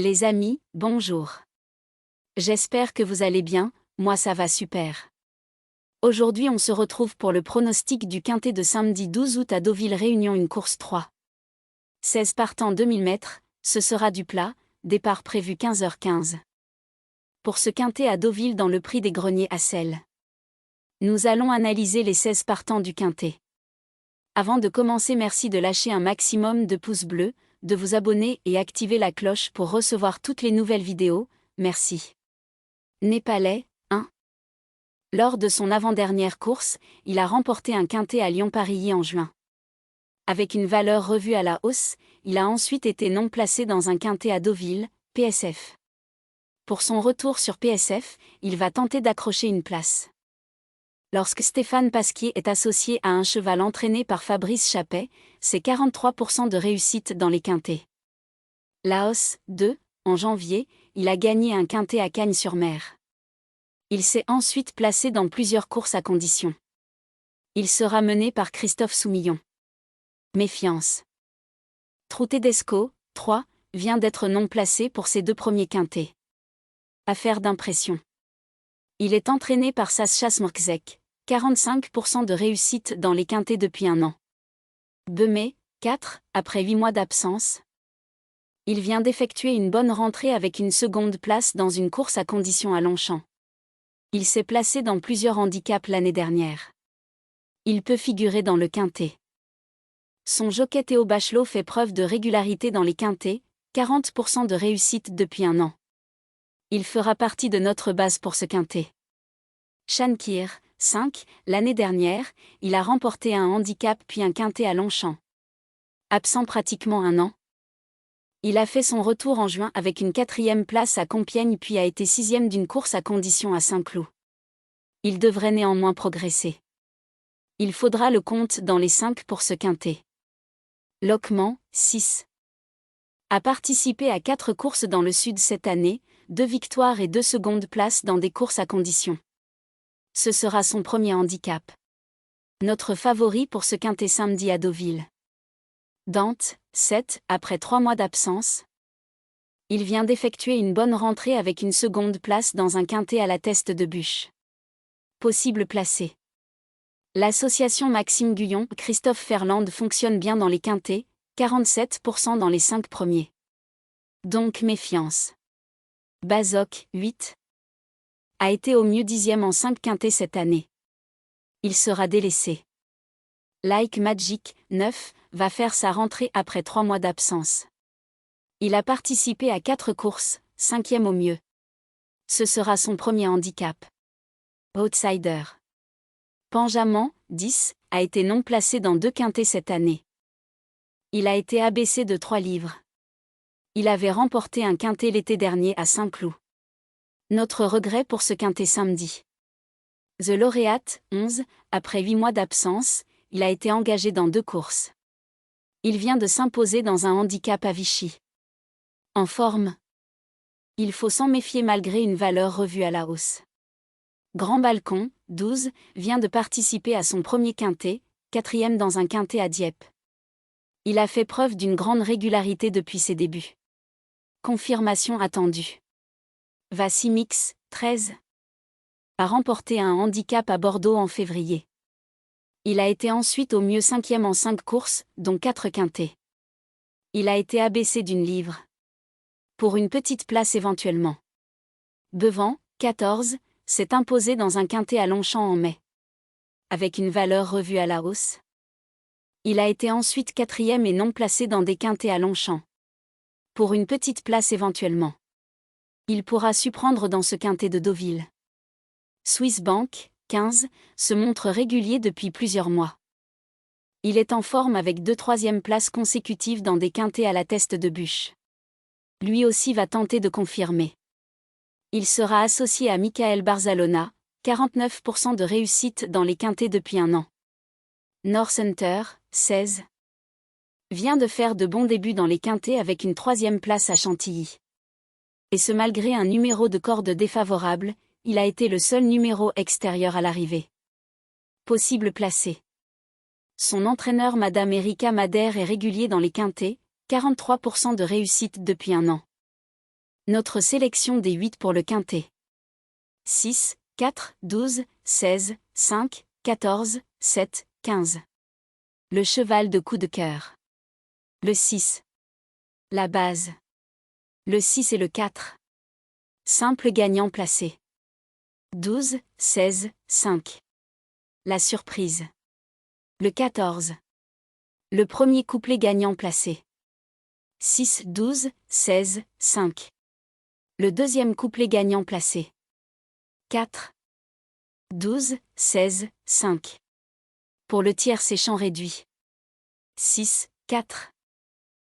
Les amis, bonjour. J'espère que vous allez bien, moi ça va super. Aujourd'hui on se retrouve pour le pronostic du quintet de samedi 12 août à Deauville Réunion une course 3. 16 partants 2000 mètres, ce sera du plat, départ prévu 15h15. Pour ce quintet à Deauville dans le prix des greniers à Celles. Nous allons analyser les 16 partants du quintet. Avant de commencer, merci de lâcher un maximum de pouces bleus, de vous abonner et activer la cloche pour recevoir toutes les nouvelles vidéos, merci. Népalais, 1. Lors de son avant-dernière course, il a remporté un quintet à Lyon-Parilly en juin. Avec une valeur revue à la hausse, il a ensuite été non placé dans un quintet à Deauville, PSF. Pour son retour sur PSF, il va tenter d'accrocher une place. Lorsque Stéphane Pasquier est associé à un cheval entraîné par Fabrice Chappet, c'est 43% de réussite dans les quintets. Laos, 2, en janvier, il a gagné un quintet à Cagnes-sur-Mer. Il s'est ensuite placé dans plusieurs courses à condition. Il sera mené par Christophe Soumillon. Méfiance. Trou Tedesco, 3, vient d'être non placé pour ses 2 premiers quintets. Affaire d'impression. Il est entraîné par Sascha Smrkzek, 45% de réussite dans les quintets depuis un an. Bemé, 4, après 8 mois d'absence. Il vient d'effectuer une bonne rentrée avec une seconde place dans une course à condition à Longchamp. Il s'est placé dans plusieurs handicaps l'année dernière. Il peut figurer dans le quintet. Son jockey Théo Bachelot fait preuve de régularité dans les quintets, 40% de réussite depuis un an. Il fera partie de notre base pour ce quintet. Shankir, 5, l'année dernière, il a remporté un handicap puis un quintet à Longchamp. Absent pratiquement un an. Il a fait son retour en juin avec une 4e place à Compiègne puis a été 6e d'une course à condition à Saint-Cloud. Il devrait néanmoins progresser. Il faudra le compte dans les 5 pour ce quintet. Loquement, 6. A participé à 4 courses dans le Sud cette année, 2 victoires et 2 secondes places dans des courses à condition. Ce sera son premier handicap. Notre favori pour ce quintet samedi à Deauville. Dante, 7, après 3 mois d'absence. Il vient d'effectuer une bonne rentrée avec une seconde place dans un quintet à la Teste de Buch. Possible placé. L'association Maxime Guyon, Christophe Ferland fonctionne bien dans les quintets, 47% dans les 5 premiers. Donc méfiance. Bazoc, 8. A été au mieux 10e en 5 quintets cette année. Il sera délaissé. Like Magic, 9, va faire sa rentrée après 3 mois d'absence. Il a participé à 4 courses, 5e au mieux. Ce sera son premier handicap. Outsider. Panjaman, 10, a été non placé dans 2 quintets cette année. Il a été abaissé de 3 livres. Il avait remporté un quintet l'été dernier à Saint-Cloud. Notre regret pour ce quintet samedi. The Lauréate, 11, après 8 mois d'absence, il a été engagé dans 2 courses. Il vient de s'imposer dans un handicap à Vichy. En forme. Il faut s'en méfier malgré une valeur revue à la hausse. Grand Balcon, 12, vient de participer à son premier quintet, 4e dans un quintet à Dieppe. Il a fait preuve d'une grande régularité depuis ses débuts. Confirmation attendue. Vassimix, 13. A remporté un handicap à Bordeaux en février. Il a été ensuite au mieux 5e en 5 courses, dont 4 quintets. Il a été abaissé d'une livre. Pour une petite place éventuellement. Bevan, 14, s'est imposé dans un quintet à Longchamp en mai. Avec une valeur revue à la hausse. Il a été ensuite 4e et non placé dans des quintets à Longchamp. Pour une petite place éventuellement. Il pourra surprendre dans ce quintet de Deauville. Swiss Bank, 15, se montre régulier depuis plusieurs mois. Il est en forme avec 2 3e places consécutives dans des quintets à la Teste de Buch. Lui aussi va tenter de confirmer. Il sera associé à Michael Barzalona, 49% de réussite dans les quintets depuis un an. North Hunter, 16. Vient de faire de bons débuts dans les quintets avec une 3e place à Chantilly. Et ce malgré un numéro de corde défavorable, il a été le seul numéro extérieur à l'arrivée. Possible placé. Son entraîneur Madame Erika Madère est régulier dans les quintets, 43% de réussite depuis un an. Notre sélection des 8 pour le quintet. 6, 4, 12, 16, 5, 14, 7, 15. Le cheval de coup de cœur. Le 6. La base. Le 6 et le 4. Simple gagnant placé. 12, 16, 5. La surprise. Le 14. Le premier couplet gagnant placé. 6, 12, 16, 5. Le deuxième couplet gagnant placé. 4, 12, 16, 5. Pour le tiercé champ réduit. 6, 4.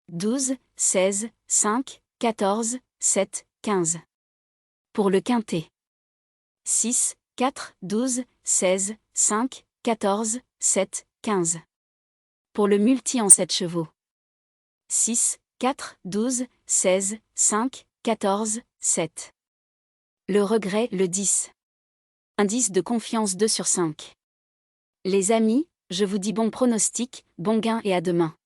12, 16, 5, 14, 7, 15. Pour le quintet. 6, 4, 12, 16, 5, 14, 7, 15. Pour le multi en 7 chevaux. 6, 4, 12, 16, 5, 14, 7. Le regret, le 10. Indice de confiance 2 sur 5. Les amis, je vous dis bon pronostic, bon gain et à demain.